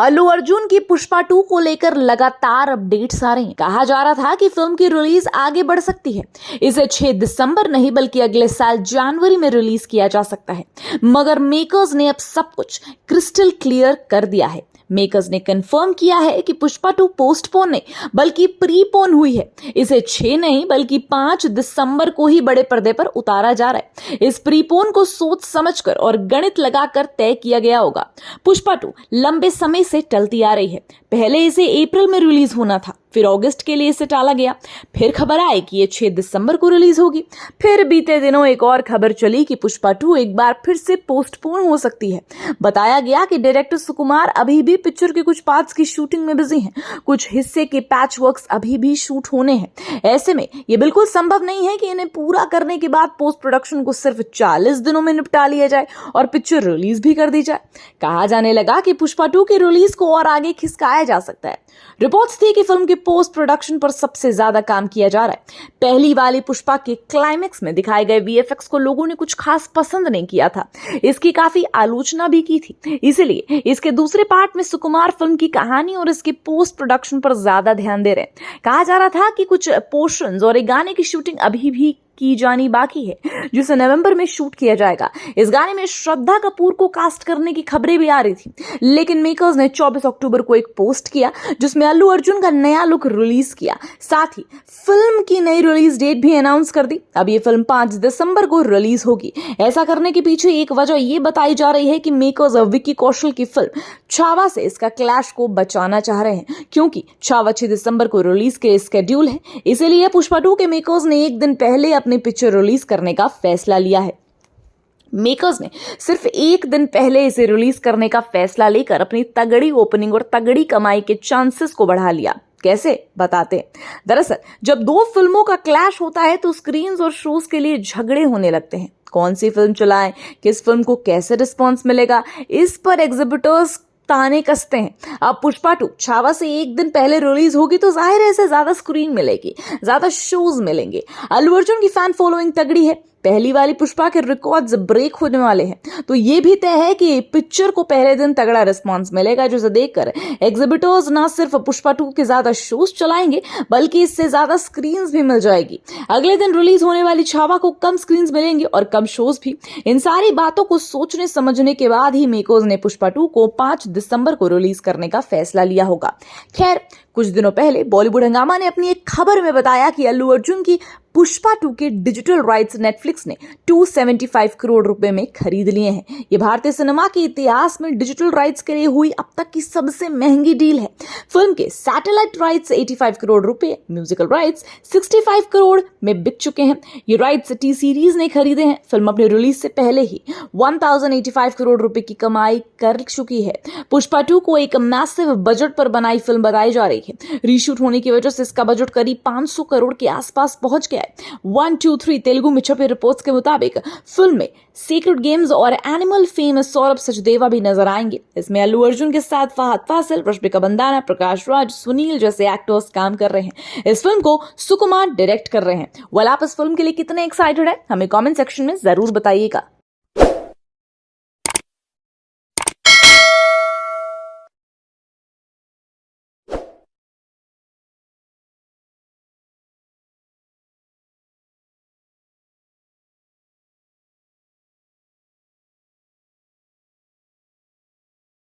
अल्लू अर्जुन की पुष्पा 2 को लेकर लगातार अपडेट्स आ रहे हैं। कहा जा रहा था कि फिल्म की रिलीज आगे बढ़ सकती है। इसे 6 दिसंबर नहीं बल्कि अगले साल जनवरी में रिलीज किया जा सकता है, मगर मेकर्स ने अब सब कुछ क्रिस्टल क्लियर कर दिया है। मेकर्स ने कंफर्म किया है कि पुष्पा 2 पोस्टपोन नहीं बल्कि प्रीपोन हुई है। इसे 6 नहीं बल्कि 5 दिसंबर को ही बड़े पर्दे पर उतारा जा रहा है। इस प्रीपोन को सोच समझकर और गणित लगाकर तय किया गया होगा। पुष्पा 2 लंबे समय से टलती आ रही है। पहले इसे अप्रैल में रिलीज होना था, फिर अगस्त के लिए इसे टाला गया। फिर खबर आई कि ये 6 दिसंबर को रिलीज होगी। फिर बीते दिनों एक और खबर चली कि पुष्पा 2 एक बार फिर से पोस्टपोन हो सकती है। बताया गया कि डायरेक्टर सुकुमार अभी भी पिक्चर के कुछ पार्ट्स की शूटिंग में बिजी हैं। कुछ हिस्से के पैच वर्क्स अभी भी शूट होने हैं। ऐसे में ये बिल्कुल संभव नहीं है कि इन्हें पूरा करने के बाद पोस्ट प्रोडक्शन को सिर्फ 40 दिनों में निपटा लिया जाए और पिक्चर रिलीज भी कर दी जाए। कहा जाने लगा कि पुष्पा 2 की रिलीज को और आगे खिसकाया जा सकता है। रिपोर्ट्स थी कि फिल्म के पोस्ट प्रोडक्शन पर सबसे ज्यादा काम किया जा रहा है। पहली वाली पुष्पा के क्लाइमेक्स में दिखाए गए वीएफएक्स को लोगों ने कुछ खास पसंद नहीं किया था। इसकी काफी आलोचना भी की थी। इसलिए इसके दूसरे पार्ट में सुकुमार फिल्म की कहानी और इसके पोस्ट प्रोडक्शन पर ज्यादा ध्यान दे रहे हैं। कहा जा रहा था कि कुछ पोर्शंस और एक गाने की शूटिंग अभी भी की जानी बाकी है, जिसे नवंबर में शूट किया जाएगा। इस गाने में श्रद्धा कपूर को कास्ट करने की खबरें भी आ रही थी, लेकिन मेकर्स ने 24 अक्टूबर को एक पोस्ट किया जिसमें अल्लू अर्जुन का नया लुक रिलीज किया। साथ ही फिल्म की नई रिलीज डेट भी अनाउंस कर दी। अब ये फिल्म 5 दिसंबर को रिलीज होगी। ऐसा करने के पीछे एक वजह ये बताई जा रही है कि मेकर्स विक्की कौशल की फिल्म छावा से इसका क्लैश को बचाना चाह रहे हैं, क्योंकि छावा 6 दिसंबर को रिलीज के स्केड्यूल है। इसीलिए पुष्पा 2 के मेकर्स ने एक दिन पहले अपनी पिक्चर रिलीज करने का फैसला लिया है। मेकर्स ने सिर्फ एक दिन पहले इसे रिलीज करने का फैसला लेकर अपनी तगड़ी ओपनिंग और तगड़ी कमाई के चांसेस को बढ़ा लिया। कैसे बताते हैं? दरअसल जब दो फिल्मों का क्लैश होता है तो स्क्रीन्स और शोज के लिए झगड़े होने लगते हैं। कौन सी फिल्म चलाएं, किस फिल्म को कैसे रिस्पॉन्स मिलेगा, इस पर एग्जिबिटर्स ताने कसते हैं। अब पुष्पा 2 छावा से एक दिन पहले रिलीज होगी तो जाहिर है इसे ज्यादा स्क्रीन मिलेगी, ज्यादा शोज मिलेंगे। अल्लू अर्जुन की फैन फॉलोइंग तगड़ी है। पहली वाली पुष्पा के रिकॉर्ड्स ब्रेक होने वाले हैं, तो ये भी तय है कि पिक्चर को पहले दिन तगड़ा रिस्पांस मिलेगा, जिसे देखकर एग्जिबिटर्स ना सिर्फ पुष्पा 2 के ज्यादा शोज चलाएंगे बल्कि इससे ज्यादा स्क्रीन्स भी मिल जाएगी। अगले दिन रिलीज होने वाली छावा को कम स्क्रीन्स मिलेंगे और कम शोज भी। इन सारी बातों को सोचने समझने के बाद ही मेकर्स ने पुष्पा 2 को 5 दिसंबर को रिलीज करने का फैसला लिया होगा। खैर, कुछ दिनों पहले बॉलीवुड हंगामा ने अपनी एक खबर में बताया कि अल्लू अर्जुन की पुष्पा 2 के डिजिटल राइट्स नेटफ्लिक्स ने 275 करोड़ रुपए में खरीद लिए हैं। ये भारतीय सिनेमा के इतिहास में डिजिटल राइट्स के लिए हुई अब तक की सबसे महंगी डील है। फिल्म के सैटेलाइट राइट्स 85 करोड़ रुपए, म्यूजिकल राइट्स 65 करोड़ में बिक चुके हैं। ये राइट्स टी सीरीज ने खरीदे हैं। फिल्म अपने रिलीज से पहले ही 1085 करोड़ रुपए की कमाई कर चुकी है। पुष्पा 2 को एक मैसिव बजट पर बनाई फिल्म बताई जा रही है। रीशूट होने की वजह से इसका बजट करीब 500 करोड़ के आसपास पहुंच गया है। 1, 2, 3 तेलुगु में छपे रिपोर्ट्स के मुताबिक फिल्म में सीक्रेट गेम्स और एनिमल फेमस सौरभ सचदेवा भी नजर आएंगे। इसमें अल्लू अर्जुन के साथ फहद फासिल, रश्मिका मंदाना, प्रकाश राज, सुनील जैसे एक्टर्स काम कर रहे हैं। इस फिल्म को सुकुमार डायरेक्ट कर रहे हैं। आप इस फिल्म के लिए कितने एक्साइटेड हैं? हमें कमेंट सेक्शन में जरूर बताइएगा।